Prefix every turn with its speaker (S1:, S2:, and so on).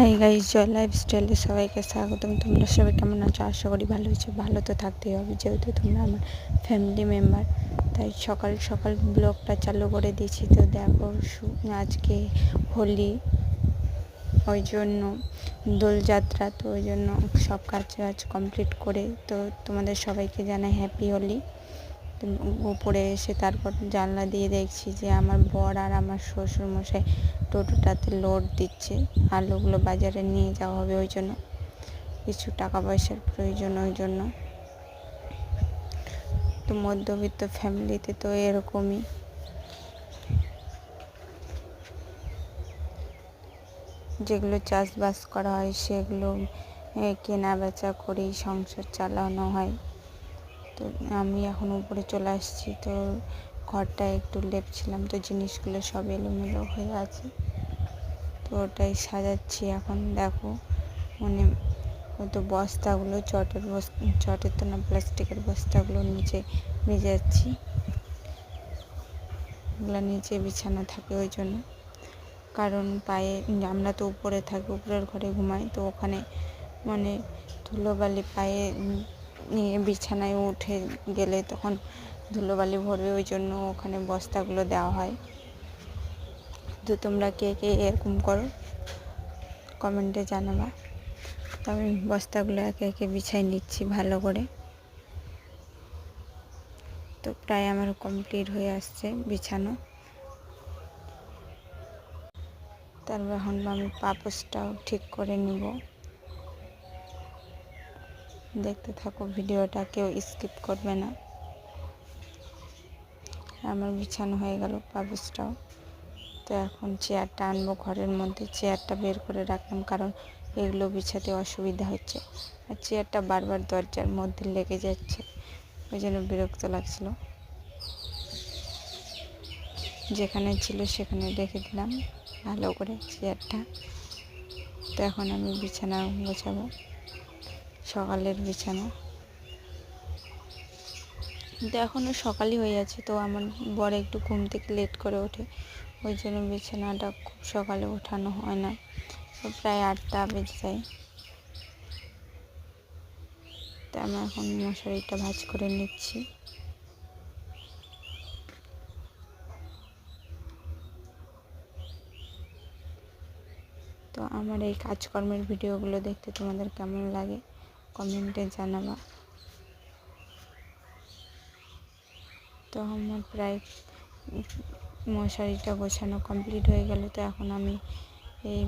S1: Hi guys, জয় লাইফস্টাইলে সবাইকে স্বাগতম। তোমরা সবাই কেমন আছো? আশা করি ভালো হয়েছে। ভালো তো থাকতেই হবে, যেহেতু তোমরা আমার ফ্যামিলি মেম্বার। তাই সকাল সকাল ব্লগটা চালু করে দিয়েছি। তো দেখো, আজকে হোলি, ওই জন্য দোলযাত্রা, তো ওই জন্য সব কাজ কমপ্লিট করে তো তোমাদের সবাইকে জানাই হ্যাপি হোলি। উপরে এসে তারপর জানলা দিয়ে দেখছি যে আমার বর আর আমার শ্বশুরমশাই টোটোটাতে লোড দিচ্ছে। আলুগুলো বাজারে নিয়ে যাওয়া হবে, ওই জন্য কিছু টাকা পয়সার প্রয়োজন। ওই জন্য তো মধ্যবিত্ত ফ্যামিলিতে তো এরকমই। যেগুলো চাষবাস করা হয় সেগুলো কেনা বেচা করেই সংসার চালানো হয়। তো আমি এখন উপরে চলে আসছি। তো ঘরটা একটু লেপছিলাম, তো জিনিসগুলো সব এলোমেলো হয়ে আছে, তো ওটাই সাজাচ্ছি এখন। দেখো, মানে তো বস্তাগুলো চটের তো না, প্লাস্টিকের বস্তাগুলো নিচে ভিজাচ্ছি। এগুলো নিচে বিছানা থাকে ওই জন্য, কারণ পায়ে আমরা তো উপরে থাকি, উপরের ঘরে ঘুমাই, তো ওখানে মানে ধুলোবালি পায়ে নিয়ে বিছানায় উঠে গেলে তখন ধুলোবালি ভরবে, ওই জন্য ওখানে বস্তাগুলো দেওয়া হয়। তো তোমরা কে কে এরকম করো কমেন্টে জানাবা। তো আমি বস্তাগুলো একে একে বিছাই নিচ্ছি ভালো করে। তো প্রায় আমার কমপ্লিট হয়ে আসছে বিছানো। তারপর এখন আমি পাপোশটাও ঠিক করে নিব। দেখতে থাকো ভিডিওটা, কেউ স্কিপ করবে না। আমার বিছানো হয়ে গেল পাপোশটাও। তো এখন চেয়ারটা আনবো ঘরের মধ্যে। চেয়ারটা বের করে রাখলাম, কারণ এগুলো বিছাতে অসুবিধা হচ্ছে, আর চেয়ারটা বারবার দরজার মধ্যে লেগে যাচ্ছে, ওই জন্য বিরক্ত লাগছিল। যেখানে ছিল সেখানে রেখে দিলাম ভালো করে চেয়ারটা। তো এখন আমি বিছানা গোছাবো, সকালের বিছানা। তো এখনও সকালই হয়ে আছে, তো আমার বর একটু ঘুম থেকে লেট করে ওঠে, ওই জন্য বিছানাটা খুব সকালে ওঠানো হয় না। তো প্রায় 8টা বেজে যায়। তো আমি এখন মশারিটা ভাঁজ করে নিচ্ছি। তো আমার এই কাজকর্মের ভিডিওগুলো দেখতে তোমাদের কেমন লাগে কমেন্টে জানাবা। তো আমার প্রায় মশারিটা গোছানো কমপ্লিট হয়ে গেল। তো এখন আমি এই